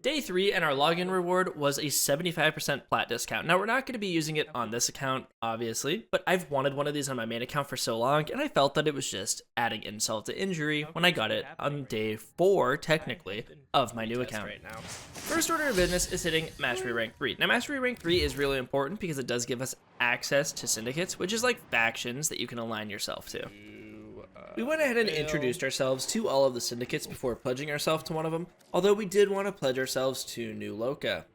Day 3 and our login reward was a 75% plat discount. Now we're not going to be using it on this account, obviously, but I've wanted one of these on my main account for so long, and I felt that it was just adding insult to injury when I got it on day 4, technically, of my new account. First order of business is hitting Mastery Rank 3. Now Mastery Rank 3 is really important because it does give us access to syndicates, which is like factions that you can align yourself to. We went ahead and introduced ourselves to all of the syndicates before pledging ourselves to one of them, although we did want to pledge ourselves to New Loka.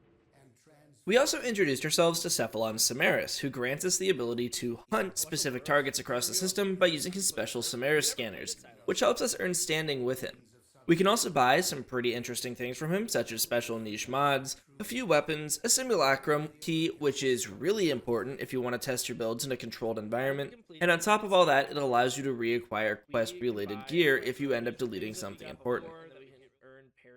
We also introduced ourselves to Cephalon Samaris, who grants us the ability to hunt specific targets across the system by using his special Samaris scanners, which helps us earn standing with him. We can also buy some pretty interesting things from him, such as special niche mods, a few weapons, a simulacrum key, which is really important if you want to test your builds in a controlled environment, and on top of all that, it allows you to reacquire quest-related gear if you end up deleting something important.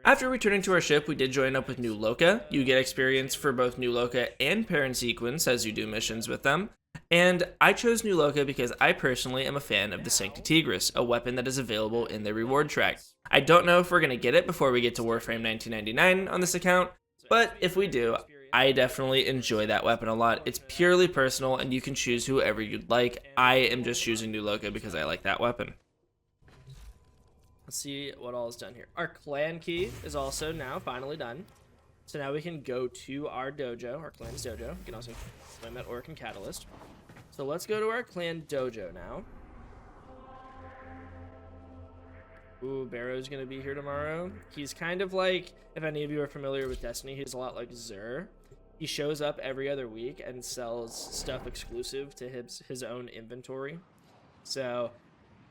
After returning to our ship, we did join up with New Loka. You get experience for both New Loka and Parent Sequence as you do missions with them. And I chose New Loka because I personally am a fan of the Sancti Tigris, a weapon that is available in the reward track. I don't know if we're going to get it before we get to Warframe 1999 on this account, but if we do, I definitely enjoy that weapon a lot. It's purely personal, and you can choose whoever you'd like. I am just choosing New Loka because I like that weapon. Let's see what all is done here. Our clan key is also now finally done. So now we can go to our dojo, our clan's dojo. You can also claim that Orc and Catalyst. So let's go to our clan dojo now. Ooh, Barrow's gonna be here tomorrow. He's kind of like, if any of you are familiar with Destiny, he's a lot like Xur. He shows up every other week and sells stuff exclusive to his own inventory. So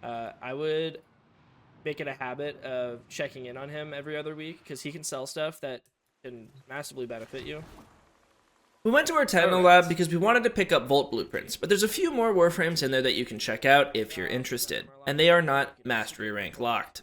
I would make it a habit of checking in on him every other week because he can sell stuff that can massively benefit you. We went to our Techno Lab because we wanted to pick up Volt blueprints, but there's a few more Warframes in there that you can check out if you're interested, and they are not Mastery Rank locked.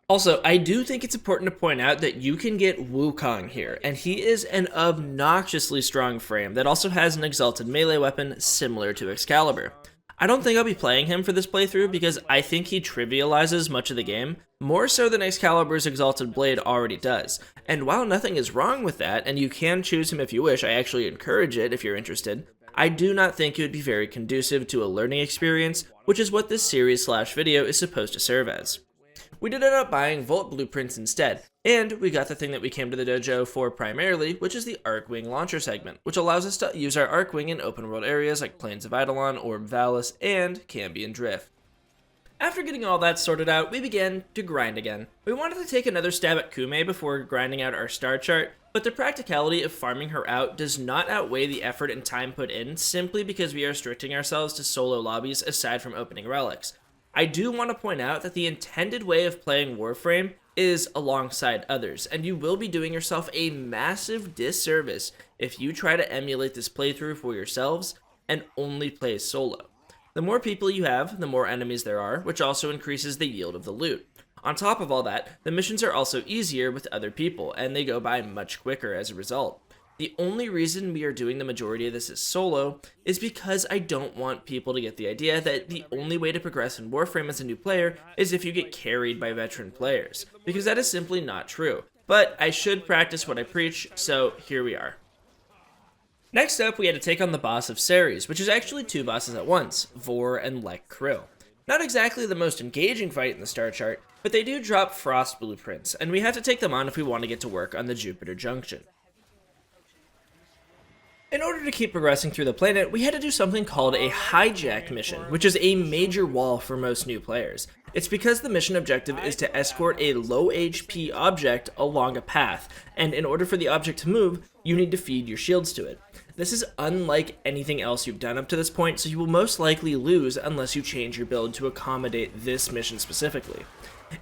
Also, I do think it's important to point out that you can get Wukong here, and he is an obnoxiously strong frame that also has an exalted melee weapon similar to Excalibur. I don't think I'll be playing him for this playthrough because I think he trivializes much of the game, more so than Excalibur's Exalted Blade already does. And while nothing is wrong with that, and you can choose him if you wish, I actually encourage it if you're interested, I do not think it would be very conducive to a learning experience, which is what this series/video is supposed to serve as. We did end up buying Volt blueprints instead, and we got the thing that we came to the dojo for primarily, which is the Arcwing launcher segment, which allows us to use our Arcwing in open world areas like Plains of Eidolon, Orb Valis, and Cambion Drift. After getting all that sorted out, we began to grind again. We wanted to take another stab at Kume before grinding out our star chart, but the practicality of farming her out does not outweigh the effort and time put in simply because we are restricting ourselves to solo lobbies aside from opening relics. I do want to point out that the intended way of playing Warframe is alongside others, and you will be doing yourself a massive disservice if you try to emulate this playthrough for yourselves and only play solo. The more people you have, the more enemies there are, which also increases the yield of the loot. On top of all that, the missions are also easier with other people, and they go by much quicker as a result. The only reason we are doing the majority of this as solo is because I don't want people to get the idea that the only way to progress in Warframe as a new player is if you get carried by veteran players, because that is simply not true. But I should practice what I preach, so here we are. Next up, we had to take on the boss of Ceres, which is actually two bosses at once, Vor and Lek Krill. Not exactly the most engaging fight in the star chart, but they do drop frost blueprints, and we have to take them on if we want to get to work on the Jupiter Junction. In order to keep progressing through the planet, we had to do something called a hijack mission, which is a major wall for most new players. It's because the mission objective is to escort a low HP object along a path, and in order for the object to move, you need to feed your shields to it. This is unlike anything else you've done up to this point, so you will most likely lose unless you change your build to accommodate this mission specifically.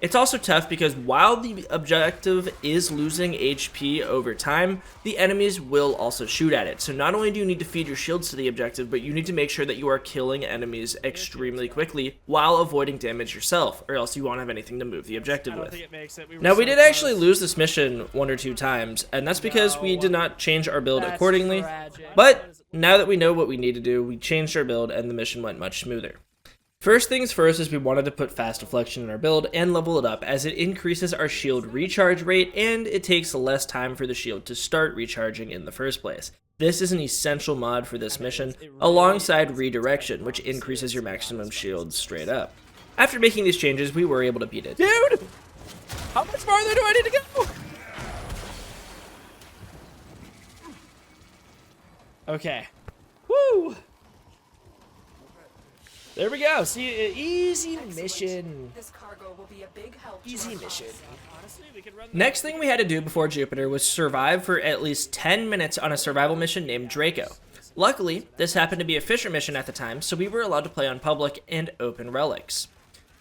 It's also tough because while the objective is losing HP over time, the enemies will also shoot at it. So not only do you need to feed your shields to the objective, but you need to make sure that you are killing enemies extremely quickly while avoiding damage yourself, or else you won't have anything to move the objective with. Now we did actually lose this mission one or two times, and that's because we did not change our build accordingly. But now that we know what we need to do, we changed our build and the mission went much smoother. First things first is we wanted to put fast deflection in our build and level it up as it increases our shield recharge rate and it takes less time for the shield to start recharging in the first place. This is an essential mod for this mission, alongside redirection, which increases your maximum shield straight up. After making these changes, we were able to beat it. Dude! How much farther do I need to go? Okay. Woo! There we go. See, easy mission. This cargo will be a big help. Easy mission. Next thing we had to do before Jupiter was survive for at least 10 minutes on a survival mission named Draco. Luckily, this happened to be a Fisher mission at the time, so we were allowed to play on public and open relics.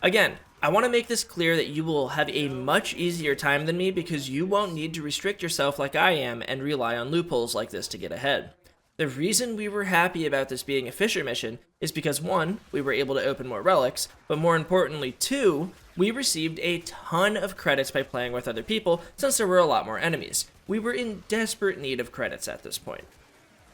Again, I want to make this clear that you will have a much easier time than me because you won't need to restrict yourself like I am and rely on loopholes like this to get ahead. The reason we were happy about this being a Fisher mission is because 1, we were able to open more relics, but more importantly 2, we received a ton of credits by playing with other people since there were a lot more enemies. We were in desperate need of credits at this point.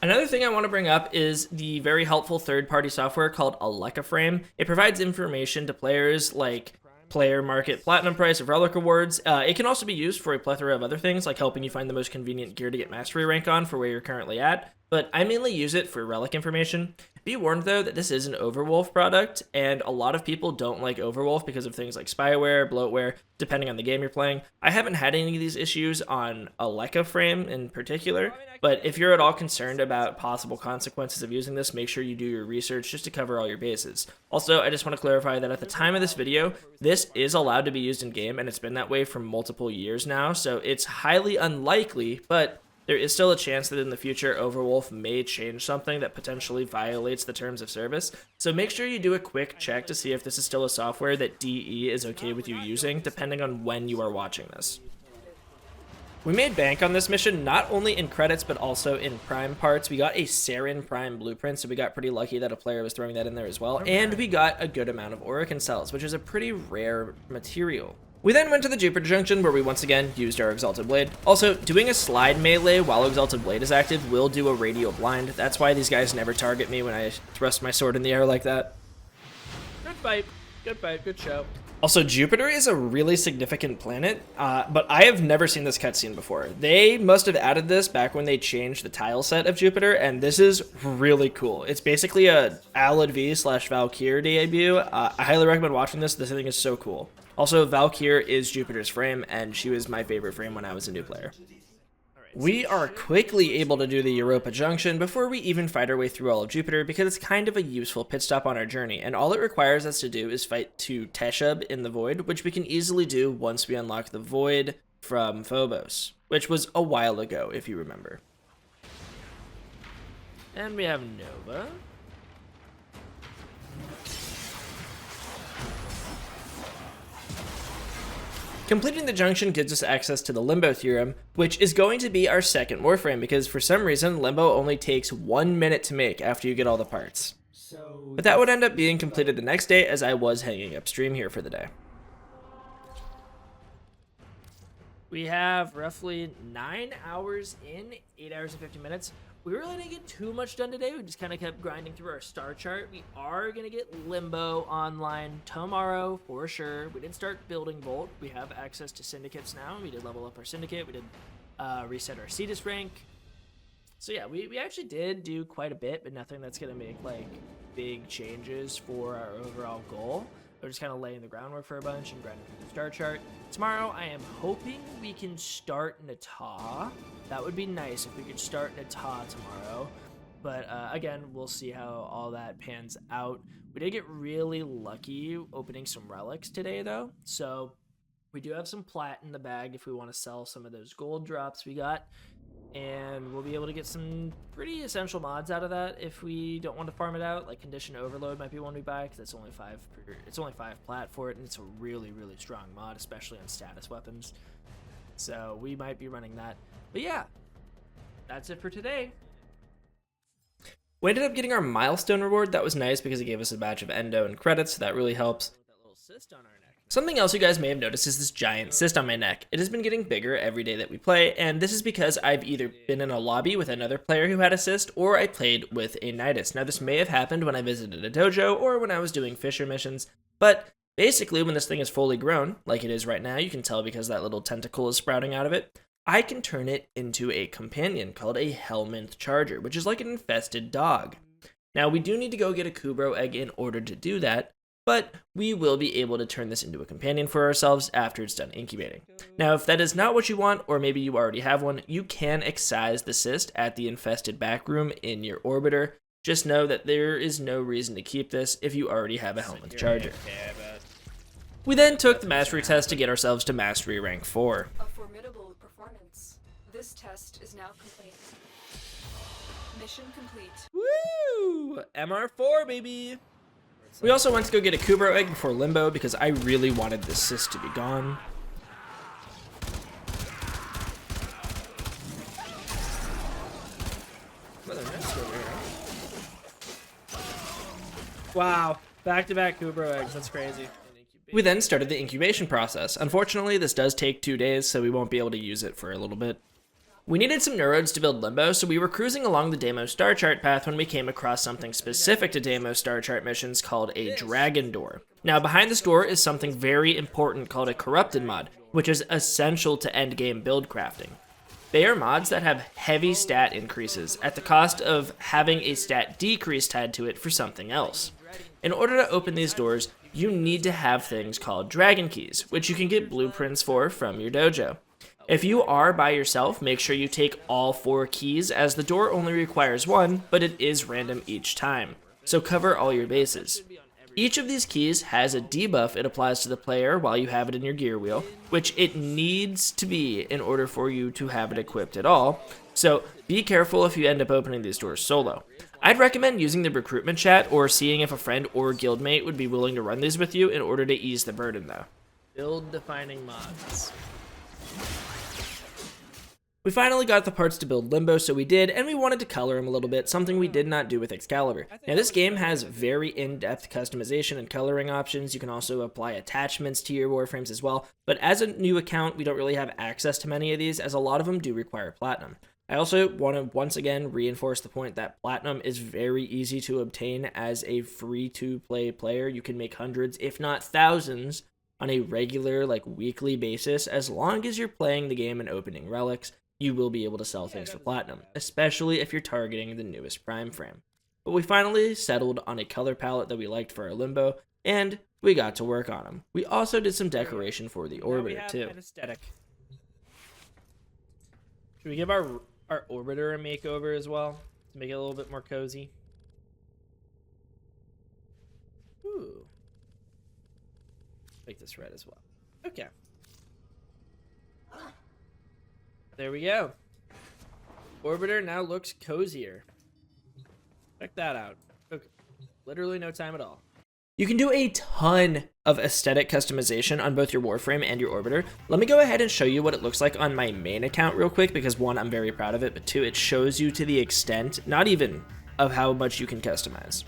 Another thing I want to bring up is the very helpful third-party software called Warframe. It provides information to players like player market platinum price of relic rewards. It can also be used for a plethora of other things, like helping you find the most convenient gear to get mastery rank on for where you're currently at, but I mainly use it for relic information. Be warned though that this is an Overwolf product, and a lot of people don't like Overwolf because of things like spyware, bloatware, depending on the game you're playing. I haven't had any of these issues on Warframe in particular, but if you're at all concerned about possible consequences of using this, make sure you do your research just to cover all your bases. Also, I just want to clarify that at the time of this video, this is allowed to be used in game, and it's been that way for multiple years now, so it's highly unlikely, but there is still a chance that in the future Overwolf may change something that potentially violates the terms of service, so make sure you do a quick check to see if this is still a software that DE is okay with you using, depending on when you are watching this. We made bank on this mission, not only in credits, but also in prime parts. We got a Saren prime blueprint, so we got pretty lucky that a player was throwing that in there as well, and we got a good amount of Orokin cells, which is a pretty rare material. We then went to the Jupiter Junction, where we once again used our Exalted Blade. Also, doing a slide melee while Exalted Blade is active will do a radial blind. That's why these guys never target me when I thrust my sword in the air like that. Good fight, good show. Also, Jupiter is a really significant planet, but I have never seen this cutscene before. They must have added this back when they changed the tile set of Jupiter, and this is really cool. It's basically a Alad V / Valkyr debut. I highly recommend watching this. This thing is so cool. Also, Valkyr is Jupiter's frame, and she was my favorite frame when I was a new player. We are quickly able to do the Europa Junction before we even fight our way through all of Jupiter because it's kind of a useful pit stop on our journey, and all it requires us to do is fight 2 Teshub in the Void, which we can easily do once we unlock the Void from Phobos, which was a while ago, if you remember. And we have Nova. Completing the junction gives us access to the Limbo Theorem, which is going to be our second Warframe because for some reason Limbo only takes 1 minute to make after you get all the parts. But that would end up being completed the next day as I was hanging upstream here for the day. We have roughly 9 hours in, 8 hours and 50 minutes. We really didn't get too much done today. We just kind of kept grinding through our star chart. We are going to get Limbo online tomorrow for sure. We did start building Volt. We have access to syndicates now. We did level up our syndicate. We did reset our Cetus rank. So yeah, we actually did do quite a bit, but nothing that's going to make like big changes for our overall goal. We're just kind of laying the groundwork for a bunch and grinding through the star chart. Tomorrow, I am hoping we can start Natah. That would be nice if we could start Natah tomorrow. But again, we'll see how all that pans out. We did get really lucky opening some relics today, though. So we do have some plat in the bag if we want to sell some of those gold drops we got. And we'll be able to get some pretty essential mods out of that if we don't want to farm it out. Like Condition Overload might be one we buy because it's only 5 plat for it, and it's a really strong mod, especially on status weapons. So we might be running that. But yeah, that's it for today. We ended up getting our milestone reward. That was nice because it gave us a batch of endo and credits, so that really helps. That little cyst on our neck. Something else you guys may have noticed is this giant cyst on my neck. It has been getting bigger every day that we play, and this is because I've either been in a lobby with another player who had a cyst, or I played with a Natah. Now this may have happened when I visited a dojo, or when I was doing Fisher missions, but basically when this thing is fully grown, like it is right now, you can tell because that little tentacle is sprouting out of it, I can turn it into a companion called a Helminth Charger, which is like an infested dog. Now we do need to go get a Kubro egg in order to do that, but we will be able to turn this into a companion for ourselves after it's done incubating. Now, if that is not what you want, or maybe you already have one, you can excise the cyst at the infested backroom in your orbiter. Just know that there is no reason to keep this if you already have a Helminth Charger. We then took the mastery test to get ourselves to mastery rank 4. A formidable performance. This test is now complete. Mission complete. Woo! MR4, baby! We also went to go get a Kubro egg before Limbo because I really wanted this cyst to be gone. Wow, back-to-back Kubro eggs, that's crazy. We then started the incubation process. Unfortunately, this does take 2 days, so we won't be able to use it for a little bit. We needed some neurodes to build Limbo, so we were cruising along the Deimos star chart path when we came across something specific to Deimos star chart missions called a Dragon Door. Now, behind this door is something very important called a Corrupted mod, which is essential to endgame build crafting. They are mods that have heavy stat increases at the cost of having a stat decrease tied to it for something else. In order to open these doors, you need to have things called Dragon Keys, which you can get blueprints for from your dojo. If you are by yourself, make sure you take all 4 keys, as the door only requires 1, but it is random each time, so cover all your bases. Each of these keys has a debuff it applies to the player while you have it in your gear wheel, which it needs to be in order for you to have it equipped at all, so be careful if you end up opening these doors solo. I'd recommend using the recruitment chat or seeing if a friend or guildmate would be willing to run these with you in order to ease the burden though. Build defining mods. We finally got the parts to build Limbo, so we did, and we wanted to color him a little bit, something we did not do with Excalibur. Now this game has very in-depth customization and coloring options. You can also apply attachments to your Warframes as well, but as a new account, we don't really have access to many of these, as a lot of them do require Platinum. I also want to once again reinforce the point that Platinum is very easy to obtain as a free-to-play player. You can make hundreds, if not thousands, on a regular, weekly basis. As long as you're playing the game and opening relics, you will be able to sell things for Platinum, especially if you're targeting the newest Prime frame. But we finally settled on a color palette that we liked for our Limbo, and we got to work on them. We also did some decoration for the Orbiter, too. Aesthetic. Should we give our Orbiter a makeover as well, to make it a little bit more cozy? Ooh. Make this red as well. Okay. There we go. Orbiter now looks cozier. Check that out. Took literally no time at all. You can do a ton of aesthetic customization on both your Warframe and your Orbiter. Let me go ahead and show you what it looks like on my main account real quick, because 1, I'm very proud of it, but 2, it shows you to the extent, not even of how much you can customize.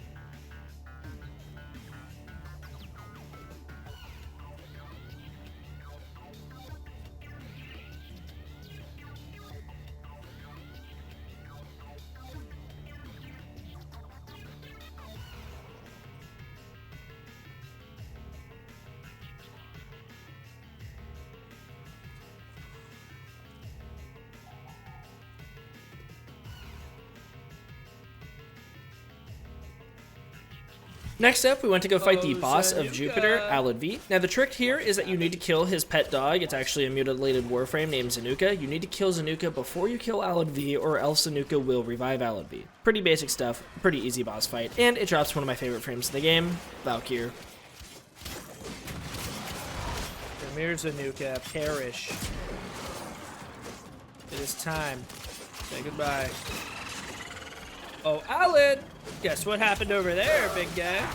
Next up, we went to go fight the boss of Jupiter, Alad V. Now the trick here is that you need to kill his pet dog. It's actually a mutilated Warframe named Zanuka. You need to kill Zanuka before you kill Alad V, or else Zanuka will revive Alad V. Pretty basic stuff, pretty easy boss fight, and it drops one of my favorite frames in the game, Valkyr. Premier Zanuka, perish. It is time. Say goodbye. Oh, Alad! Guess what happened over there, big guy?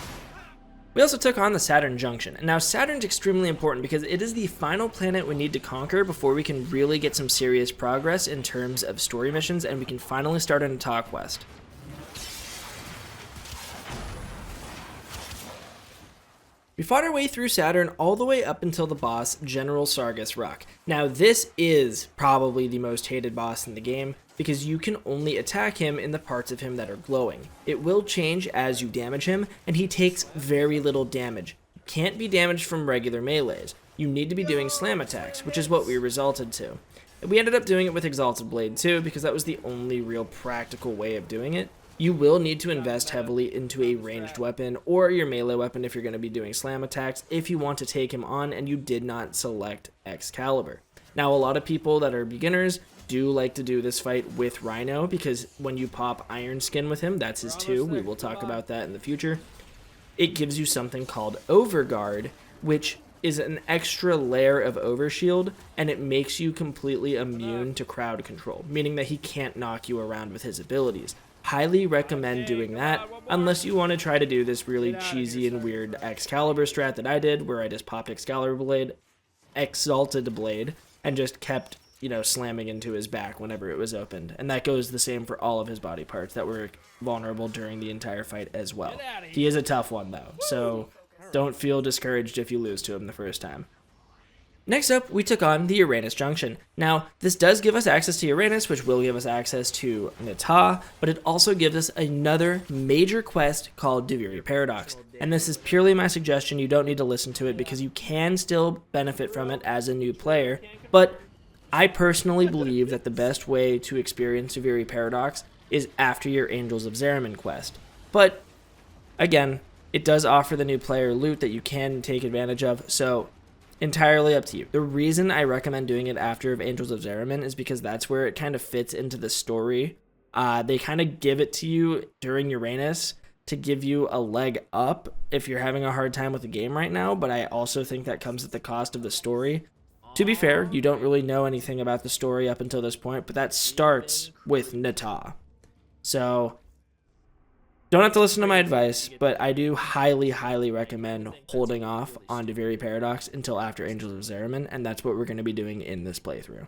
We also took on the Saturn Junction. Now, Saturn's extremely important because it is the final planet we need to conquer before we can really get some serious progress in terms of story missions, and we can finally start on a Talk West. We fought our way through Saturn all the way up until the boss, General Sargus Rock. Now this is probably the most hated boss in the game, because you can only attack him in the parts of him that are glowing. It will change as you damage him, and he takes very little damage. You can't be damaged from regular melees. You need to be doing slam attacks, which is what we resulted to. We ended up doing it with Exalted Blade too, because that was the only real practical way of doing it. You will need to invest heavily into a ranged weapon or your melee weapon if you're going to be doing slam attacks if you want to take him on and you did not select Excalibur. Now, a lot of people that are beginners do like to do this fight with Rhino, because when you pop Iron Skin with him, that's his 2. We will talk about that in the future. It gives you something called Overguard, which is an extra layer of overshield, and it makes you completely immune to crowd control, meaning that he can't knock you around with his abilities. Highly recommend doing that, unless you want to try to do this really cheesy and weird Excalibur strat that I did, where I just popped Exalted Blade, and just kept, slamming into his back whenever it was opened. And that goes the same for all of his body parts that were vulnerable during the entire fight as well. He is a tough one though, so don't feel discouraged if you lose to him the first time. Next up, we took on the Uranus Junction. Now, this does give us access to Uranus, which will give us access to Natah, but it also gives us another major quest called Deviri Paradox. And this is purely my suggestion. You don't need to listen to it because you can still benefit from it as a new player. But I personally believe that the best way to experience Deviri Paradox is after your Angels of Zariman quest. But, again, it does offer the new player loot that you can take advantage of, so entirely up to you. The reason I recommend doing it after Angels of Zariman is because that's where it kind of fits into the story. They kind of give it to you during Uranus to give you a leg up if you're having a hard time with the game right now, but I also think that comes at the cost of the story. To be fair, you don't really know anything about the story up until this point, but that starts with Natah. So don't have to listen to my advice, but I do highly, highly recommend holding off on Deviri Paradox until after Angels of Zariman, and that's what we're going to be doing in this playthrough.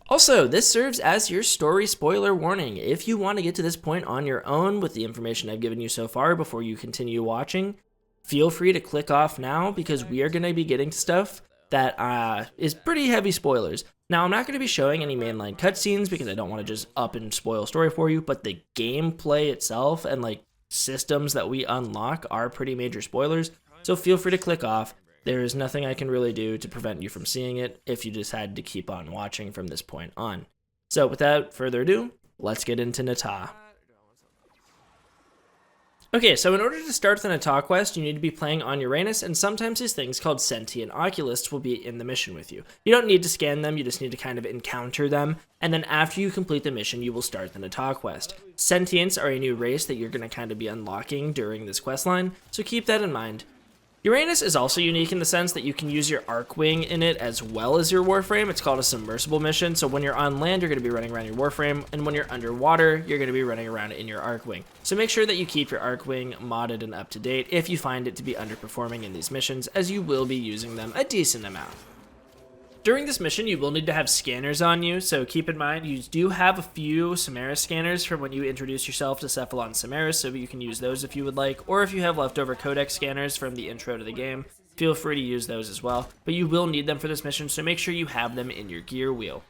Also, this serves as your story spoiler warning. If you want to get to this point on your own with the information I've given you so far before you continue watching, feel free to click off now, because we are going to be getting to stuff that is pretty heavy spoilers. Now, I'm not going to be showing any mainline cutscenes because I don't want to just up and spoil story for you, but the gameplay itself and systems that we unlock are pretty major spoilers, so feel free to click off. There is nothing I can really do to prevent you from seeing it if you decide to keep on watching from this point on. So without further ado, let's get into Natah. Okay, so in order to start the Natah quest, you need to be playing on Uranus, and sometimes these things called sentient oculists will be in the mission with you. You don't need to scan them, you just need to kind of encounter them, and then after you complete the mission, you will start the Natah quest. Sentients are a new race that you're going to kind of be unlocking during this questline, so keep that in mind. Uranus is also unique in the sense that you can use your Arcwing in it as well as your Warframe. It's called a submersible mission, so when you're on land, you're going to be running around your Warframe, and when you're underwater, you're going to be running around in your Arcwing. So make sure that you keep your Arcwing modded and up to date if you find it to be underperforming in these missions, as you will be using them a decent amount. During this mission, you will need to have scanners on you, so keep in mind you do have a few Samaris scanners from when you introduce yourself to Cephalon Samaris, so you can use those if you would like, or if you have leftover Codex scanners from the intro to the game, feel free to use those as well, but you will need them for this mission, so make sure you have them in your gear wheel.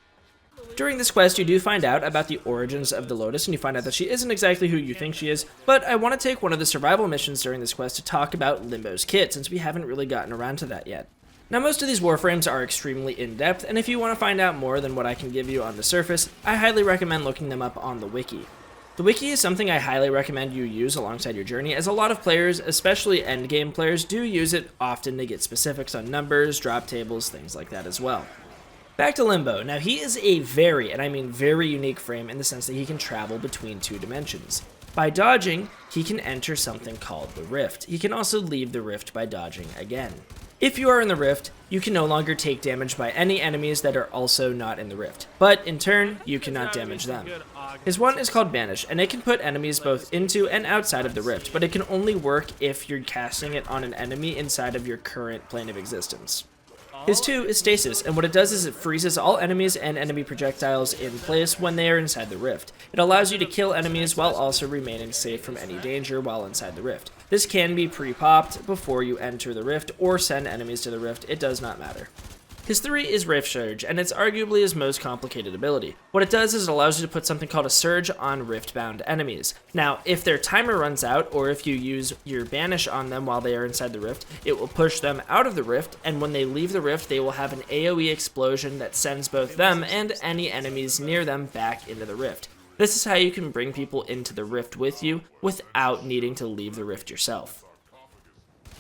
During this quest, you do find out about the origins of the Lotus, and you find out that she isn't exactly who you think she is, but I want to take one of the survival missions during this quest to talk about Limbo's kit, since we haven't really gotten around to that yet. Now, most of these Warframes are extremely in-depth, and if you want to find out more than what I can give you on the surface, I highly recommend looking them up on the wiki. The wiki is something I highly recommend you use alongside your journey, as a lot of players, especially endgame players, do use it often to get specifics on numbers, drop tables, things like that as well. Back to Limbo. Now, he is a very, and I mean very unique frame in the sense that he can travel between 2 dimensions. By dodging, he can enter something called the Rift. He can also leave the Rift by dodging again. If you are in the Rift, you can no longer take damage by any enemies that are also not in the Rift, but in turn, you cannot damage them. His one is called Banish, and it can put enemies both into and outside of the Rift, but it can only work if you're casting it on an enemy inside of your current plane of existence. His 2 is Stasis, and what it does is it freezes all enemies and enemy projectiles in place when they are inside the Rift. It allows you to kill enemies while also remaining safe from any danger while inside the Rift. This can be pre-popped before you enter the rift or send enemies to the rift, it does not matter. His 3 is Rift Surge, and it's arguably his most complicated ability. What it does is it allows you to put something called a Surge on rift-bound enemies. Now, if their timer runs out, or if you use your Banish on them while they are inside the rift, it will push them out of the rift, and when they leave the rift, they will have an AoE explosion that sends both them and any enemies near them back into the rift. This is how you can bring people into the rift with you without needing to leave the rift yourself.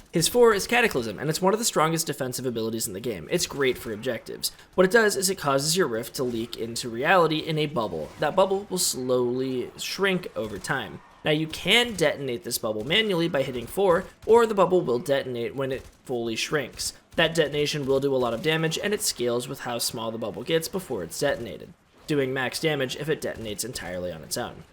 His 4 is Cataclysm, and it's one of the strongest defensive abilities in the game. It's great for objectives. What it does is it causes your rift to leak into reality in a bubble. That bubble will slowly shrink over time. Now you can detonate this bubble manually by hitting 4, or the bubble will detonate when it fully shrinks. That detonation will do a lot of damage, and it scales with how small the bubble gets before it's detonated, doing max damage if it detonates entirely on its own.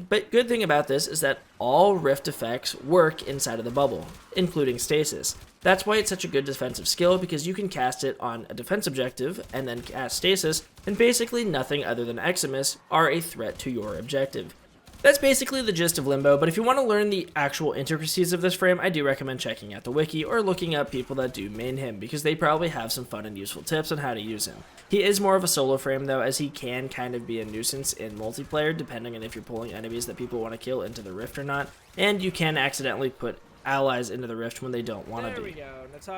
But good thing about this is that all rift effects work inside of the bubble, including stasis. That's why it's such a good defensive skill, because you can cast it on a defense objective and then cast stasis, and basically nothing other than Eximus are a threat to your objective. That's basically the gist of Limbo, but if you want to learn the actual intricacies of this frame, I do recommend checking out the wiki or looking up people that do main him, because they probably have some fun and useful tips on how to use him. He is more of a solo frame though, as he can kind of be a nuisance in multiplayer, depending on if you're pulling enemies that people want to kill into the rift or not, and you can accidentally put allies into the rift when they don't want to be.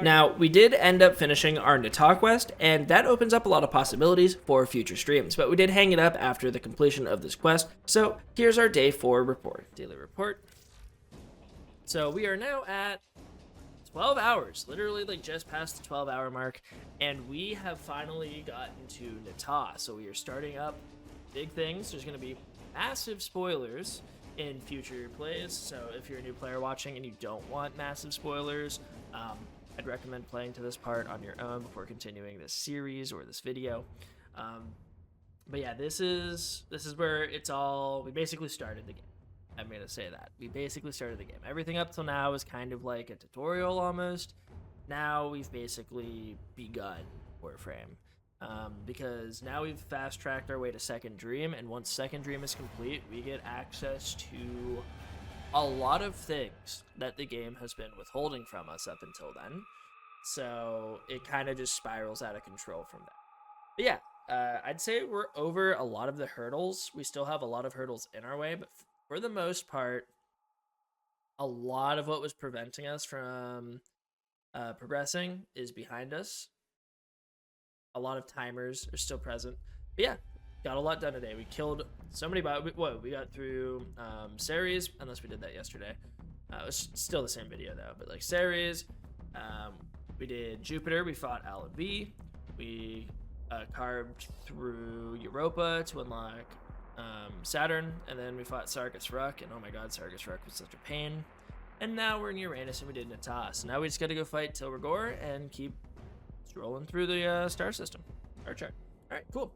Now, we did end up finishing our Natah quest, and that opens up a lot of possibilities for future streams, but we did hang it up after the completion of this quest, so here's our day 4 report. Daily report. So we are now at 12 hours, literally like just past the 12-hour mark, and we have finally gotten to Natah, so we are starting up big things. There's going to be massive spoilers in future plays, so if you're a new player watching and you don't want massive spoilers, I'd recommend playing to this part on your own before continuing this series or this video. But yeah, this is where it's all, we basically started the game. I'm gonna say that we basically started the game. Everything up till now is kind of like a tutorial almost. Now we've basically begun Warframe. Because now we've fast-tracked our way to Second Dream, and once Second Dream is complete, we get access to a lot of things that the game has been withholding from us up until then. So it kind of just spirals out of control from that. But yeah, I'd say we're over a lot of the hurdles. We still have a lot of hurdles in our way, but for the most part, a lot of what was preventing us from progressing is behind us. A lot of timers are still present. But yeah, got a lot done today. We killed so many bots. We got through Ceres, unless we did that yesterday. It was still the same video though, but like Ceres, we did Jupiter, we fought Al and V, we carved through Europa to unlock Saturn, and then we fought Sargus Ruck, and oh my god, Sargus Ruck was such a pain. And now we're in Uranus and we did Natah. So now we just gotta go fight Tilregor and keep rolling through the star system, star chart. All right, cool.